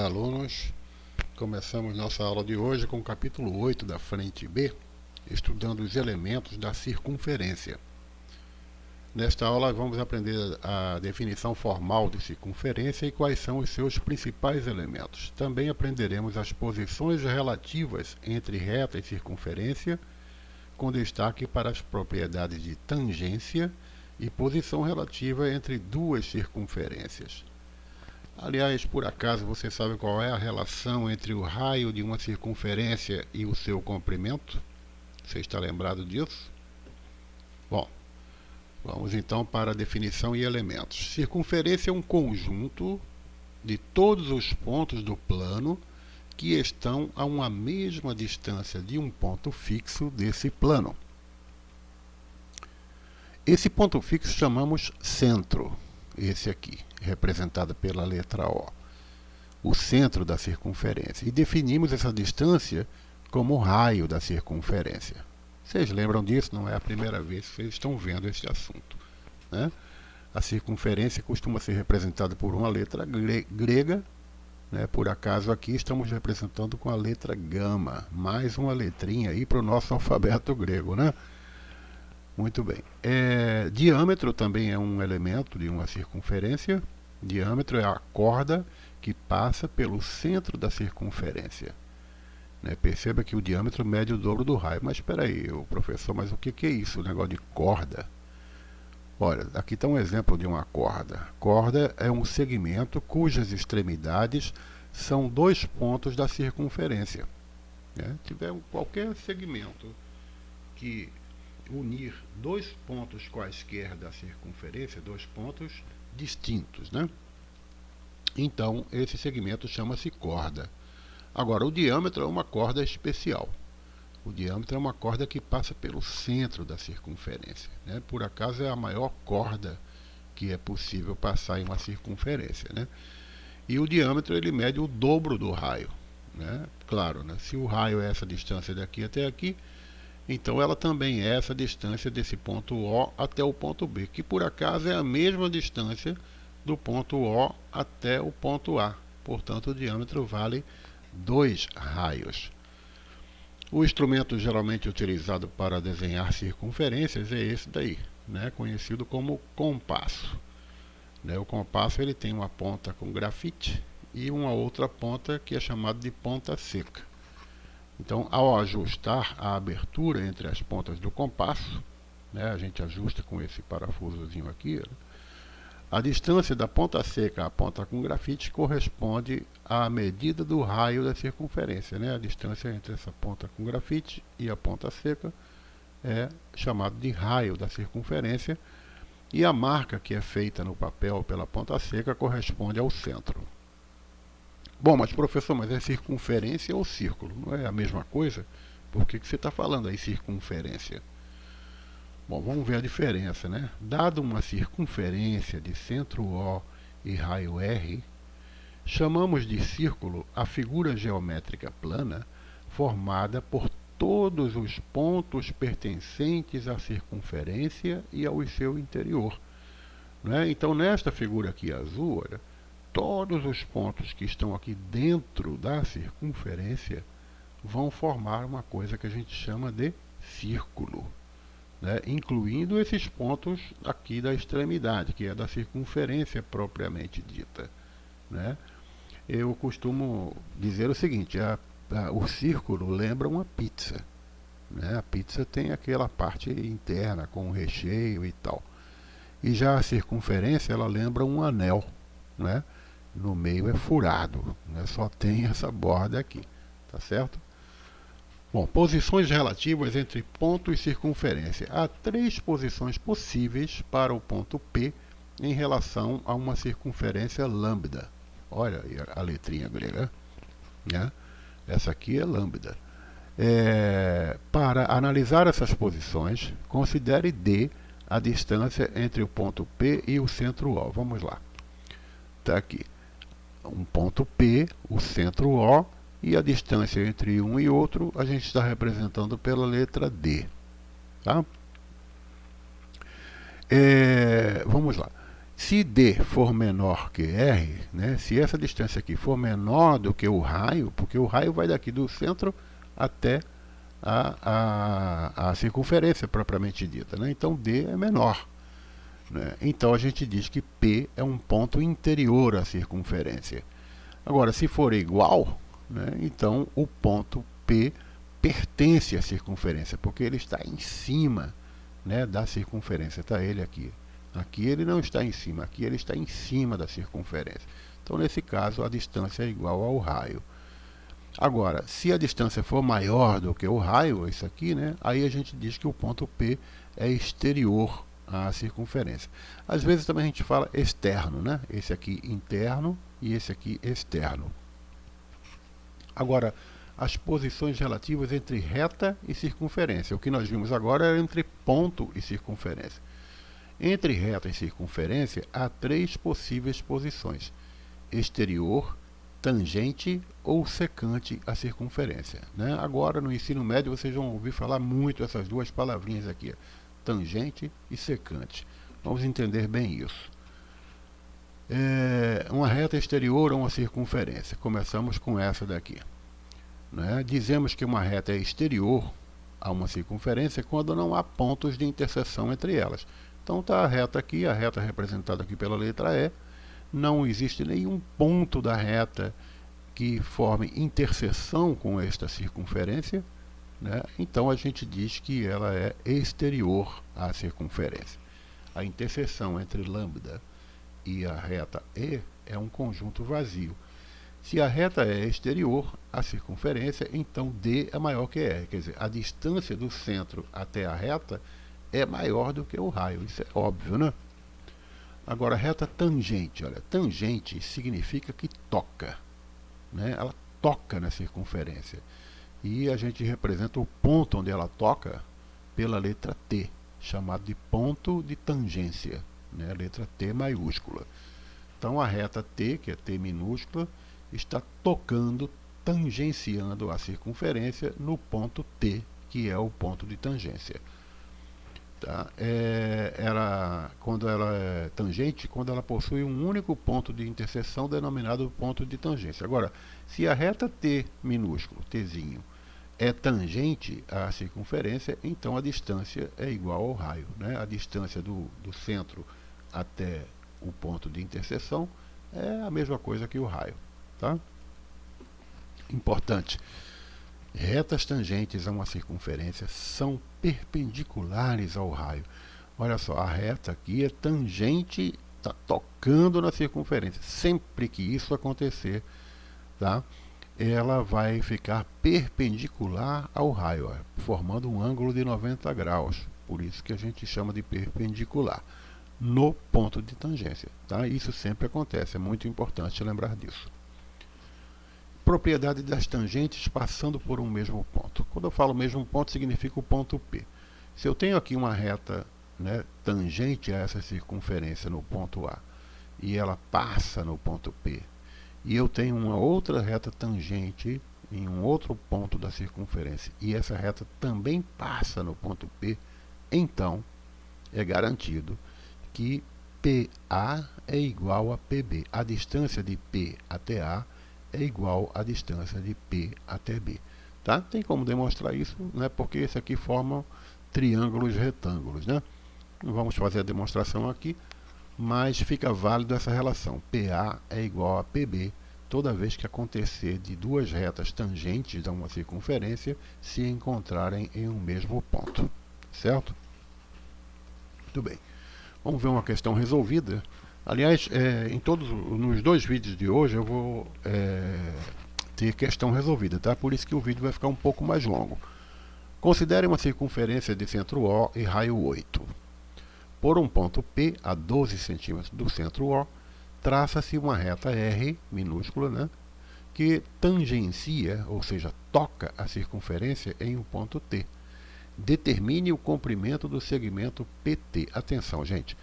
alunos, começamos nossa aula de hoje com o capítulo 8 da frente B, estudando os elementos da circunferência. Nesta aula vamos aprender a definição formal de circunferência e quais são os seus principais elementos. Também aprenderemos as posições relativas entre reta e circunferência, com destaque para as propriedades de tangência e posição relativa entre duas circunferências. Aliás, por acaso você sabe qual é a relação entre o raio de uma circunferência e o seu comprimento? Você está lembrado disso? Bom, vamos então para a definição e elementos. Circunferência é um conjunto de todos os pontos do plano que estão a uma mesma distância de um ponto fixo desse plano. Esse ponto fixo chamamos centro, esse aqui, representado pela letra O, o centro da circunferência. E definimos essa distância como o raio da circunferência. Vocês lembram disso? Não é a primeira vez que vocês estão vendo esse assunto, né? A circunferência costuma ser representada por uma letra grega, né? Por acaso aqui estamos representando com a letra gama, mais uma letrinha aí para o nosso alfabeto grego, né? Muito bem. Diâmetro também é um elemento de uma circunferência. Diâmetro é a corda que passa pelo centro da circunferência. Perceba que o diâmetro mede o dobro do raio. Mas espera aí, professor, mas o que é isso, o negócio de corda? Olha, aqui está um exemplo de uma corda. Corda é um segmento cujas extremidades são dois pontos da circunferência. Tiver qualquer segmento que unir dois pontos quaisquer da circunferência, dois pontos distintos, né? Então, esse segmento chama-se corda. Agora, o diâmetro é uma corda especial. O diâmetro é uma corda que passa pelo centro da circunferência, né? Por acaso é a maior corda que é possível passar em uma circunferência, né? E o diâmetro ele mede o dobro do raio, né? Claro, né? Se o raio é essa distância daqui até aqui, então ela também é essa distância desse ponto O até o ponto B, que por acaso é a mesma distância do ponto O até o ponto A. Portanto, o diâmetro vale 2 raios. O instrumento geralmente utilizado para desenhar circunferências é esse daí, né? Conhecido como compasso. O compasso ele tem uma ponta com grafite e uma outra ponta que é chamada de ponta seca. Então, ao ajustar a abertura entre as pontas do compasso, né, a gente ajusta com esse parafusozinho aqui, a distância da ponta seca à ponta com grafite corresponde à medida do raio da circunferência, né? A distância entre essa ponta com grafite e a ponta seca é chamada de raio da circunferência, e a marca que é feita no papel pela ponta seca corresponde ao centro. Bom, mas professor, mas é circunferência ou círculo? Não é a mesma coisa? Por que você está falando aí circunferência? Bom, vamos ver a diferença, né? Dado uma circunferência de centro O e raio R, chamamos de círculo a figura geométrica plana formada por todos os pontos pertencentes à circunferência e ao seu interior, né? Então, nesta figura aqui azul, olha, todos os pontos que estão aqui dentro da circunferência vão formar uma coisa que a gente chama de círculo, né? Incluindo esses pontos aqui da extremidade, que é da circunferência propriamente dita, né? Eu costumo dizer o seguinte, o círculo lembra uma pizza, né? A pizza tem aquela parte interna com o recheio e tal. E já a circunferência, ela lembra um anel, né? No meio é furado, né? Só tem essa borda aqui, tá certo? Bom, posições relativas entre ponto e circunferência. Há 3 posições possíveis para o ponto P em relação a uma circunferência lambda. Olha aí a letrinha grega, né? Essa aqui é lambda. Para analisar essas posições, considere D a distância entre o ponto P e o centro O. Vamos lá. Está aqui. Um ponto P, o centro O, e a distância entre um e outro a gente está representando pela letra D. Tá? Vamos lá. Se D for menor que R, né, se essa distância aqui for menor do que o raio, porque o raio vai daqui do centro até a circunferência propriamente dita, né? Então D é menor, né? Então a gente diz que P é um ponto interior à circunferência. Agora, se for igual, né, então o ponto P pertence à circunferência, porque ele está em cima, né, da circunferência. Está ele aqui. Aqui ele não está em cima, aqui ele está em cima da circunferência. Então, nesse caso, a distância é igual ao raio. Agora, se a distância for maior do que o raio, isso aqui, né, aí a gente diz que o ponto P é exterior à circunferência. Às vezes também a gente fala externo, né? Esse aqui interno e esse aqui externo. Agora, as posições relativas entre reta e circunferência. O que nós vimos agora era entre ponto e circunferência. Entre reta e circunferência, há 3 possíveis posições: exterior, tangente ou secante à circunferência, né? Agora, no ensino médio, vocês vão ouvir falar muito essas duas palavrinhas aqui, tangente e secante. Vamos entender bem isso. Uma reta exterior ou uma circunferência. Começamos com essa daqui, né? Dizemos que uma reta é exterior a uma circunferência quando não há pontos de interseção entre elas. Então está a reta aqui, a reta representada aqui pela letra E. Não existe nenhum ponto da reta que forme interseção com esta circunferência, né? Então a gente diz que ela é exterior à circunferência. A interseção entre lambda e a reta E é um conjunto vazio. Se a reta é exterior à circunferência, então D é maior que R. Quer dizer, a distância do centro até a reta é maior do que o raio. Isso é óbvio, né? Agora, reta tangente. Olha, tangente significa que toca, né? Ela toca na circunferência. E a gente representa o ponto onde ela toca pela letra T, chamado de ponto de tangência, né? Letra T maiúscula. Então, a reta T, que é T minúscula, está tocando, tangenciando a circunferência no ponto T, que é o ponto de tangência. Tá? Quando ela é tangente, quando ela possui um único ponto de interseção denominado ponto de tangência. Agora, se a reta T minúsculo, Tzinho, é tangente à circunferência, então a distância é igual ao raio, né? A distância do centro até o ponto de interseção é a mesma coisa que o raio. Tá? Importante. Retas tangentes a uma circunferência são perpendiculares ao raio. Olha só, a reta aqui é tangente, está tocando na circunferência. Sempre que isso acontecer, tá? Ela vai ficar perpendicular ao raio, ó, formando um ângulo de 90 graus. Por isso que a gente chama de perpendicular no ponto de tangência. Tá? Isso sempre acontece, é muito importante lembrar disso. Propriedade das tangentes passando por um mesmo ponto. Quando eu falo mesmo ponto, significa o ponto P. Se eu tenho aqui uma reta, né, tangente a essa circunferência no ponto A, e ela passa no ponto P, e eu tenho uma outra reta tangente em um outro ponto da circunferência, e essa reta também passa no ponto P, então é garantido que PA é igual a PB. A distância de P até A é igual à distância de P até B. Tá? Tem como demonstrar isso, né? Porque esse aqui formam triângulos retângulos. Né? Não vamos fazer a demonstração aqui, mas fica válido essa relação. PA é igual a PB toda vez que acontecer de duas retas tangentes a uma circunferência se encontrarem em um mesmo ponto. Certo? Muito bem. Vamos ver uma questão resolvida. Aliás, nos 2 vídeos de hoje eu vou ter questão resolvida, tá? Por isso que o vídeo vai ficar um pouco mais longo. Considere uma circunferência de centro O e raio 8. Por um ponto P a 12 centímetros do centro O, traça-se uma reta R, minúscula, né? Que tangencia, ou seja, toca a circunferência em um ponto T. Determine o comprimento do segmento PT. Atenção, gente.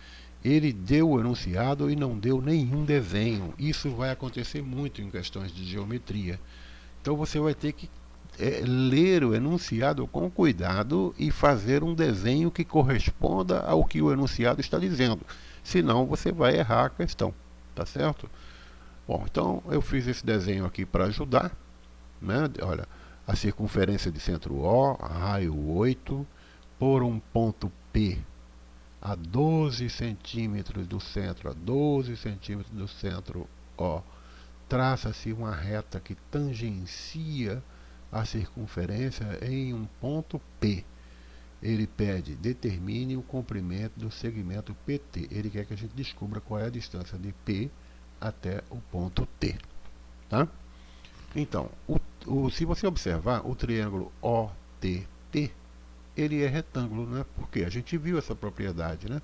Ele deu o enunciado e não deu nenhum desenho. Isso vai acontecer muito em questões de geometria. Então você vai ter que ler o enunciado com cuidado e fazer um desenho que corresponda ao que o enunciado está dizendo. senão você vai errar a questão, tá certo? Bom, então eu fiz esse desenho aqui para ajudar, né? Olha, a circunferência de centro O, raio 8, por um ponto P a 12 centímetros do centro, a 12 centímetros do centro O, traça-se uma reta que tangencia a circunferência em um ponto P. Ele pede, determine o comprimento do segmento PT. Ele quer que a gente descubra qual é a distância de P até o ponto T. Tá? Então, se você observar, o triângulo OTT, ele é retângulo, né? Porque a gente viu essa propriedade, né?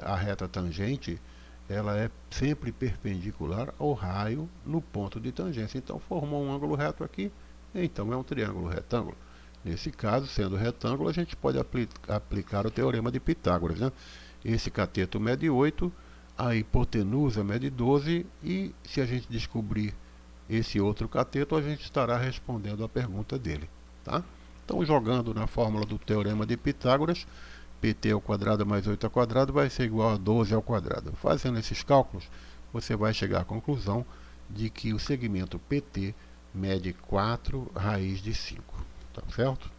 A reta tangente, ela é sempre perpendicular ao raio no ponto de tangência. Então, formou um ângulo reto aqui, então é um triângulo retângulo. Nesse caso, sendo retângulo, a gente pode aplicar o teorema de Pitágoras, né? Esse cateto mede 8, a hipotenusa mede 12, e se a gente descobrir esse outro cateto, a gente estará respondendo a pergunta dele, tá? Então, jogando na fórmula do teorema de Pitágoras, PT ao quadrado mais 8 ao quadrado vai ser igual a 12 ao quadrado. Fazendo esses cálculos, você vai chegar à conclusão de que o segmento PT mede 4 raiz de 5. Tá certo?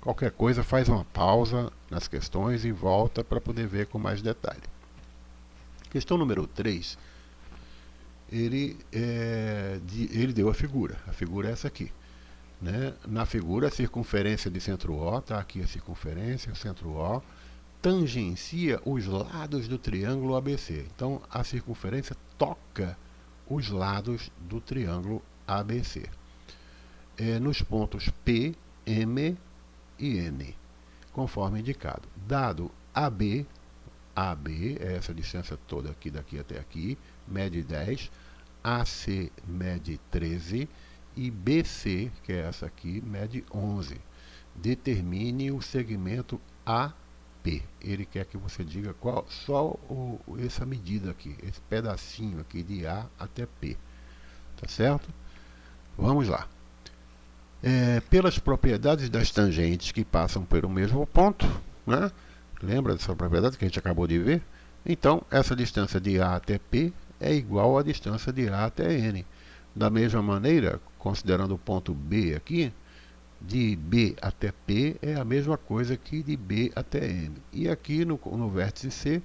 Qualquer coisa, faz uma pausa nas questões e volta para poder ver com mais detalhe. Questão número 3, ele deu a figura. A figura é essa aqui. Né? Na figura, a circunferência de centro O, está aqui a circunferência, o centro O, tangencia os lados do triângulo ABC. Então, a circunferência toca os lados do triângulo ABC. Nos pontos P, M e N, conforme indicado. Dado AB é essa distância toda aqui, daqui até aqui, mede 10, AC mede 13 e BC, que é essa aqui, mede 11. Determine o segmento AP. Ele quer que você diga qual, essa medida aqui, esse pedacinho aqui de A até P. Tá certo? Vamos lá. Pelas propriedades das tangentes que passam pelo mesmo ponto, né? Lembra dessa propriedade que a gente acabou de ver? Então, essa distância de A até P é igual à distância de A até N. Da mesma maneira, considerando o ponto B aqui, de B até P é a mesma coisa que de B até M. E aqui no vértice C,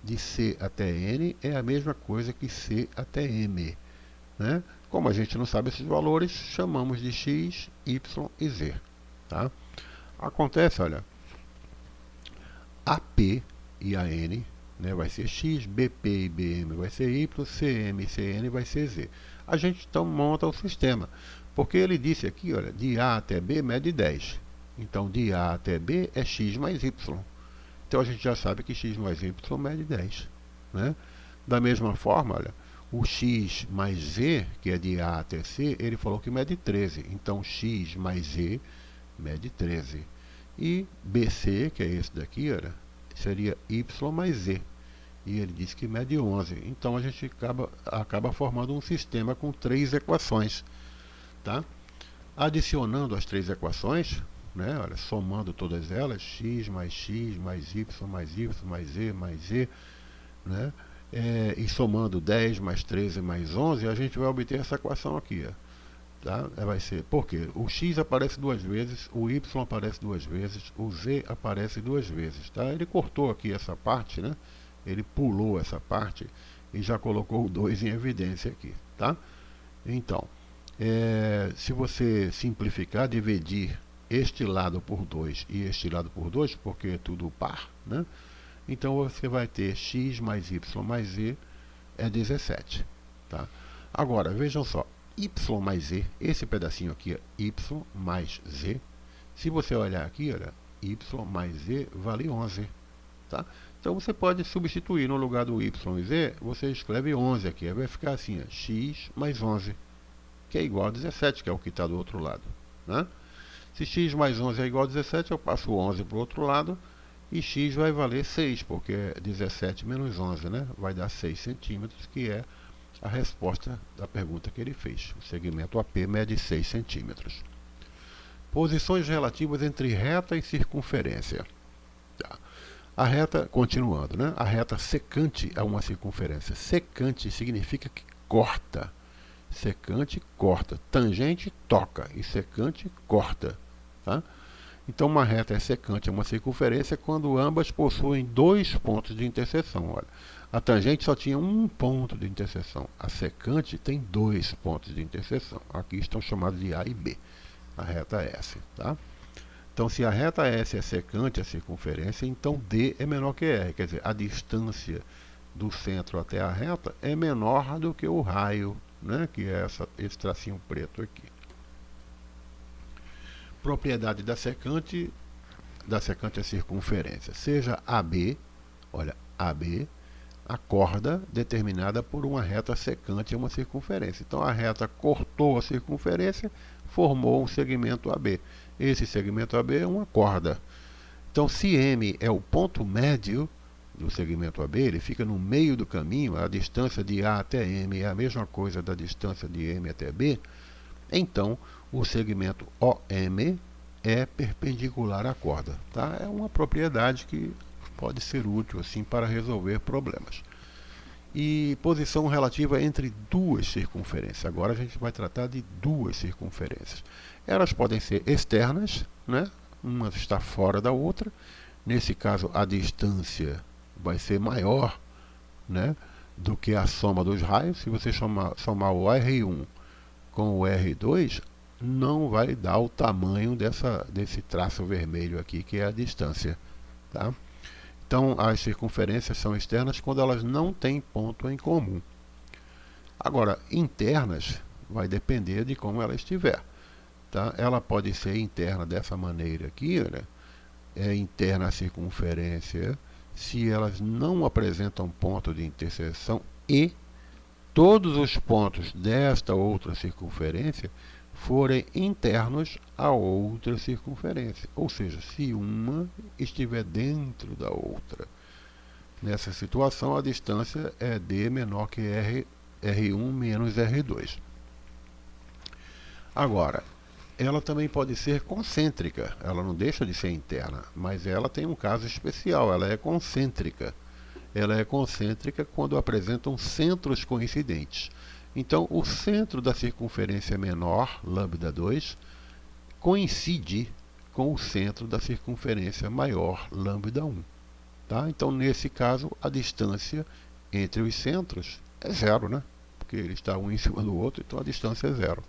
de C até N é a mesma coisa que C até M. Né? Como a gente não sabe esses valores, chamamos de x, y e z. Tá? Acontece, olha, AP e AN, né, vai ser x, BP e BM vai ser y, CM e CN vai ser z. A gente então monta o sistema, porque ele disse aqui, olha, de A até B mede 10. Então, de A até B é x mais y. Então, a gente já sabe que x mais y mede 10. Né? Da mesma forma, olha, o x mais z, que é de A até C, ele falou que mede 13. Então, x mais z mede 13. E BC, que é esse daqui, olha, seria y mais z. E ele disse que mede 11. Então, a gente acaba formando um sistema com 3 equações. Tá? Adicionando as 3 equações, né, olha, somando todas elas, x mais y mais z mais z, né, e somando 10 mais 13 mais 11, a gente vai obter essa equação aqui. Ó, tá? Vai ser, por quê? O x aparece 2 vezes, o y aparece 2 vezes, o z aparece 2 vezes. Tá? Ele cortou aqui essa parte, né? Ele pulou essa parte e já colocou o 2 em evidência aqui. Tá? Então, se você simplificar, dividir este lado por 2 e este lado por 2, porque é tudo par, né? Então você vai ter x mais y mais z é 17. Tá? Agora, vejam só, y mais z, esse pedacinho aqui é y mais z. Se você olhar aqui, olha, y mais z vale 11. Tá? Então você pode substituir no lugar do y e z, você escreve 11 aqui, vai ficar assim, ó, x mais 11. Que é igual a 17, que é o que está do outro lado. Né? Se x mais 11 é igual a 17, eu passo o 11 para o outro lado, e x vai valer 6, porque é 17 menos 11, né? Vai dar 6 centímetros, que é a resposta da pergunta que ele fez. O segmento AP mede 6 centímetros. Posições relativas entre reta e circunferência. Tá. A reta, continuando, né? A reta secante a uma circunferência. Secante significa que corta. Secante corta. Tangente toca e secante corta. Tá? Então uma reta é secante a uma circunferência quando ambas possuem dois pontos de interseção. Olha, a tangente só tinha um ponto de interseção. A secante tem dois pontos de interseção. Aqui estão chamados de A e B. A reta S. Tá? Então, se a reta S é secante à circunferência, então D é menor que R. Quer dizer, a distância do centro até a reta é menor do que o raio, né, que é esse tracinho preto aqui. Propriedade da secante à circunferência. Seja AB, olha, AB, a corda determinada por uma reta secante a uma circunferência. Então, a reta cortou a circunferência, formou um segmento AB. Esse segmento AB é uma corda. Então, se M é o ponto médio do segmento AB, ele fica no meio do caminho, a distância de A até M é a mesma coisa da distância de M até B, então o segmento OM é perpendicular à corda. Tá? É uma propriedade que pode ser útil assim para resolver problemas. E posição relativa entre duas circunferências. Agora a gente vai tratar de duas circunferências. Elas podem ser externas, né? Uma está fora da outra. Nesse caso, a distância vai ser maior, né, do que a soma dos raios. Se você somar o R1 com o R2, não vai dar o tamanho desse traço vermelho aqui, que é a distância. Tá? Então, as circunferências são externas quando elas não têm ponto em comum. Agora, internas vai depender de como ela estiver. Tá? Ela pode ser interna dessa maneira aqui, né? É interna à circunferência se elas não apresentam ponto de interseção e todos os pontos desta outra circunferência forem internos a outra circunferência. Ou seja, se uma estiver dentro da outra. Nessa situação, a distância é D menor que R1 menos R2. Agora, ela também pode ser concêntrica. Ela não deixa de ser interna, mas ela tem um caso especial. Ela é concêntrica. Ela é concêntrica quando apresentam centros coincidentes. Então, o centro da circunferência menor, lambda2, coincide com o centro da circunferência maior, lambda1. Tá? Então, nesse caso, a distância entre os centros é zero, né? Porque ele está um em cima do outro, então a distância é zero.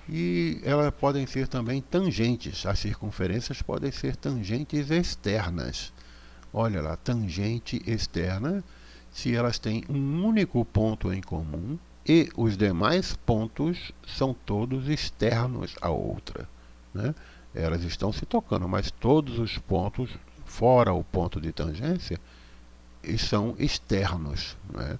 E elas podem ser também tangentes. As circunferências podem ser tangentes externas. Olha lá, tangente externa, se elas têm um único ponto em comum e os demais pontos são todos externos à outra. Né? Elas estão se tocando, mas todos os pontos, fora o ponto de tangência, são externos. Né?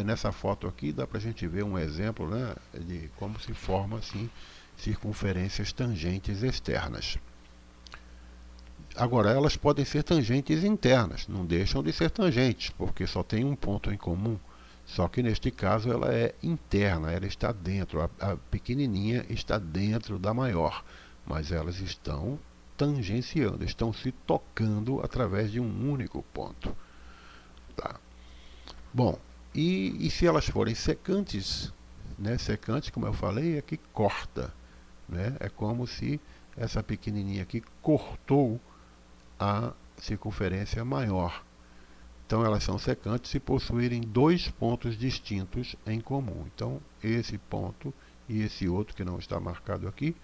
Nessa foto aqui dá para a gente ver um exemplo, né, de como se formam assim, circunferências tangentes externas. Agora, elas podem ser tangentes internas, não deixam de ser tangentes, porque só tem um ponto em comum. Só que neste caso ela é interna, ela está dentro, a pequenininha está dentro da maior, mas elas estão tangenciando, estão se tocando através de um único ponto. Tá. Bom, e se elas forem secantes, né, secante, como eu falei, é que corta. Né? É como se essa pequenininha aqui cortou a circunferência maior. Então, elas são secantes se possuírem dois pontos distintos em comum. Então, esse ponto e esse outro que não está marcado aqui,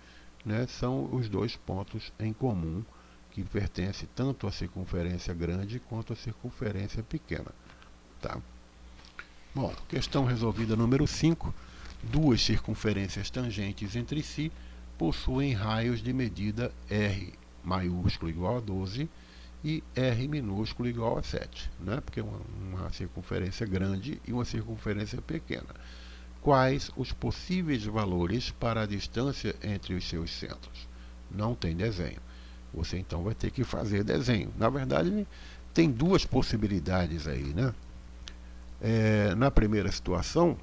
né, são os dois pontos em comum que pertencem tanto à circunferência grande quanto à circunferência pequena. Tá? Bom, questão resolvida número 5. Duas circunferências tangentes entre si possuem raios de medida R maiúsculo igual a 12 e R minúsculo igual a 7, né? Porque uma circunferência grande e uma circunferência pequena. Quais os possíveis valores para a distância entre os seus centros? Não tem desenho. Você então vai ter que fazer desenho. Na verdade, tem duas possibilidades aí, né? Na primeira situação,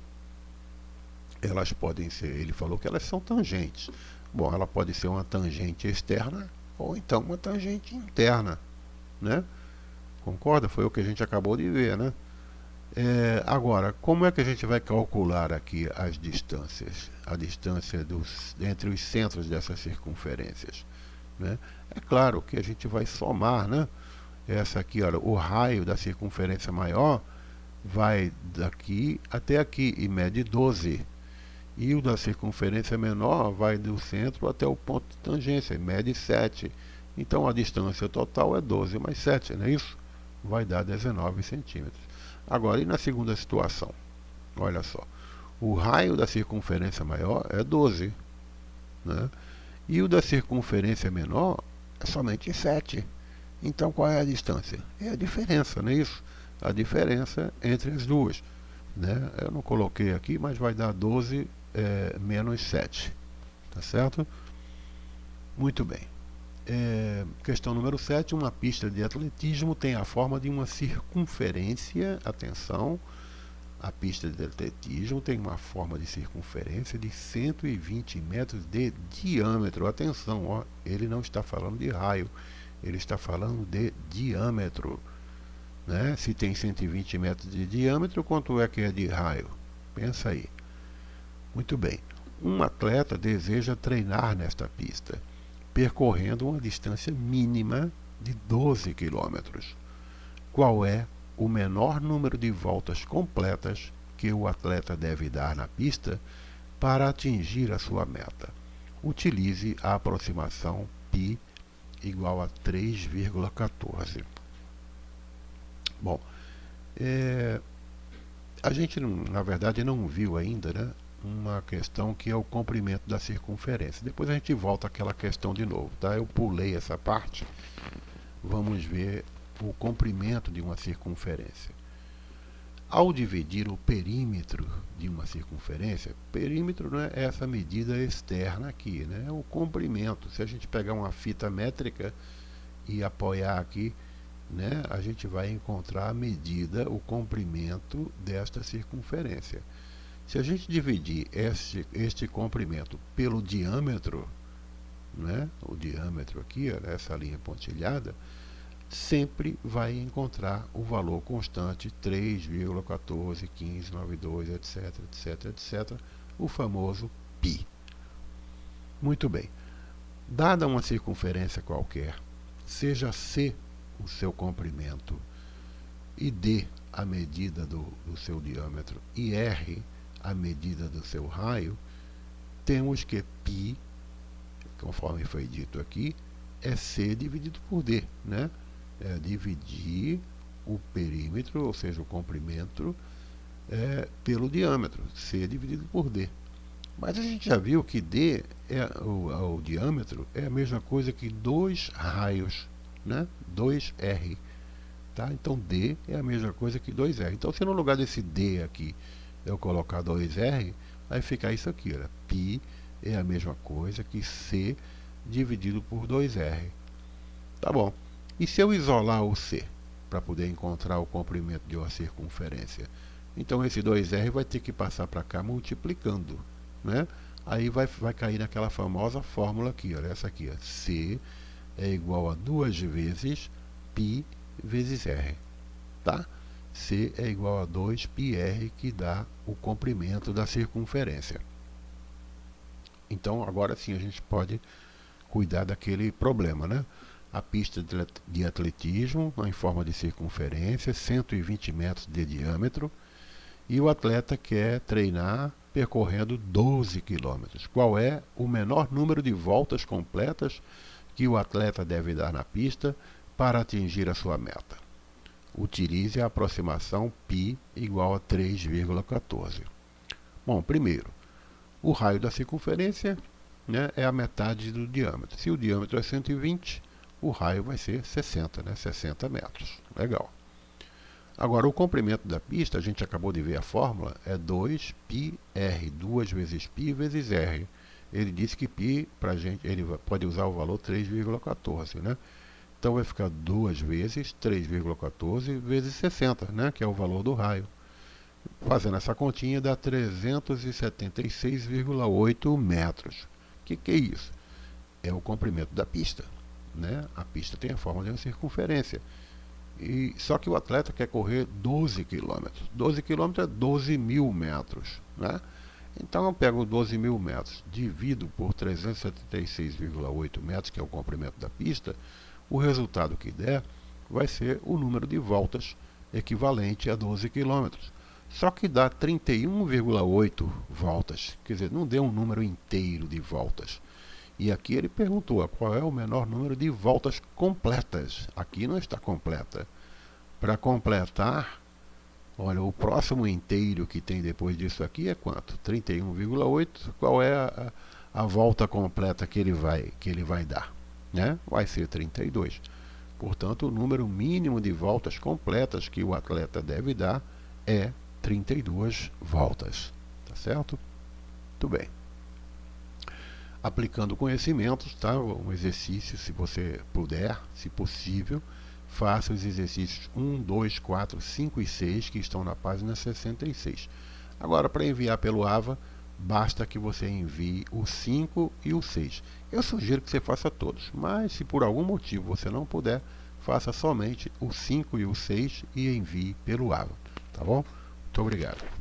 elas podem ser, ele falou que elas são tangentes. Bom, ela pode ser uma tangente externa ou então uma tangente interna. né? Concorda? Foi o que a gente acabou de ver, né? Agora, como é que a gente vai calcular aqui as distâncias? A distância entre os centros dessas circunferências, né? É claro que a gente vai somar, né? Essa aqui, olha, o raio da circunferência maior vai daqui até aqui e mede 12. E o da circunferência menor vai do centro até o ponto de tangência, e mede 7. Então a distância total é 12 mais 7, não é isso? Vai dar 19 centímetros. Agora, e na segunda situação? Olha só, o raio da circunferência maior é 12, né? E o da circunferência menor é somente 7. Então qual é a distância? É a diferença, não é isso? A diferença entre as duas, né? Eu não coloquei aqui, mas vai dar 12 menos 7. Tá certo? Muito bem. Questão número 7. Uma pista de atletismo tem a forma de uma circunferência. Atenção, a pista de atletismo tem uma forma de circunferência de 120 metros de diâmetro. Atenção, ó, ele não está falando de raio, ele está falando de diâmetro, né? Se tem 120 metros de diâmetro, quanto é que é de raio? Pensa aí. Muito bem. Um atleta deseja treinar nesta pista, percorrendo uma distância mínima de 12 quilômetros. Qual é o menor número de voltas completas que o atleta deve dar na pista para atingir a sua meta? Utilize a aproximação π igual a 3,14. Bom, a gente, na verdade, não viu ainda, né, uma questão que é o comprimento da circunferência. Depois a gente volta àquela questão de novo, tá? Eu pulei essa parte. Vamos ver o comprimento de uma circunferência. Ao dividir o perímetro de uma circunferência, perímetro, né, é essa medida externa aqui, né, é o comprimento. Se a gente pegar uma fita métrica e apoiar aqui, né, a gente vai encontrar a medida, o comprimento desta circunferência. Se a gente dividir este comprimento pelo diâmetro, né, o diâmetro aqui, ó, essa linha pontilhada, sempre vai encontrar o valor constante 3,141592, etc, etc, etc, o famoso π. Muito bem. Dada uma circunferência qualquer, seja C o seu comprimento e D a medida do seu diâmetro e R a medida do seu raio, temos que π, conforme foi dito aqui, é C dividido por D, né? É dividir o perímetro, ou seja, o comprimento, pelo diâmetro, C dividido por D. Mas a gente já viu que D, o diâmetro, é a mesma coisa que 2 raios, né? 2R. Tá? Então D é a mesma coisa que 2R. Então se no lugar desse D aqui eu colocar 2R, vai ficar isso aqui, olha. π é a mesma coisa que C dividido por 2R. Tá bom. E se eu isolar o C para poder encontrar o comprimento de uma circunferência? Então esse 2R vai ter que passar para cá multiplicando, né? Aí vai cair naquela famosa fórmula aqui, olha, essa aqui, ó. C é igual a 2 vezes π vezes R, tá? C é igual a 2πr, que dá o comprimento da circunferência. Então, agora sim, a gente pode cuidar daquele problema, né? A pista de atletismo, em forma de circunferência, 120 metros de diâmetro, e o atleta quer treinar percorrendo 12 quilômetros. Qual é o menor número de voltas completas que o atleta deve dar na pista para atingir a sua meta? Utilize a aproximação π igual a 3,14. Bom, primeiro, o raio da circunferência, né, é a metade do diâmetro. Se o diâmetro é 120, o raio vai ser 60, né, 60 metros. Legal. Agora, o comprimento da pista, a gente acabou de ver a fórmula, é 2πr, 2 vezes π vezes r. Ele disse que π, pra gente, ele pode usar o valor 3,14, né? Então vai ficar 2 vezes 3,14 vezes 60, né, que é o valor do raio. Fazendo essa continha dá 376,8 metros. O que é isso? É o comprimento da pista, né? A pista tem a forma de uma circunferência. Só que o atleta quer correr 12 quilômetros. 12 quilômetros é 12 mil metros, né? Então eu pego 12 mil metros, divido por 376,8 metros, que é o comprimento da pista, o resultado que der vai ser o número de voltas equivalente a 12 quilômetros. Só que dá 31,8 voltas, quer dizer, não deu um número inteiro de voltas. E aqui ele perguntou qual é o menor número de voltas completas. Aqui não está completa. Para completar, olha, o próximo inteiro que tem depois disso aqui é quanto? 31,8. Qual é a volta completa que ele vai dar? Né? Vai ser 32. Portanto, o número mínimo de voltas completas que o atleta deve dar é 32 voltas. Tá certo? Muito bem. Aplicando conhecimentos, tá? Um exercício, se você puder, se possível, faça os exercícios 1, 2, 4, 5 e 6 que estão na página 66. Agora, para enviar pelo AVA, basta que você envie o 5 e o 6. Eu sugiro que você faça todos, mas se por algum motivo você não puder, faça somente o 5 e o 6 e envie pelo AVA. Tá bom? Muito obrigado.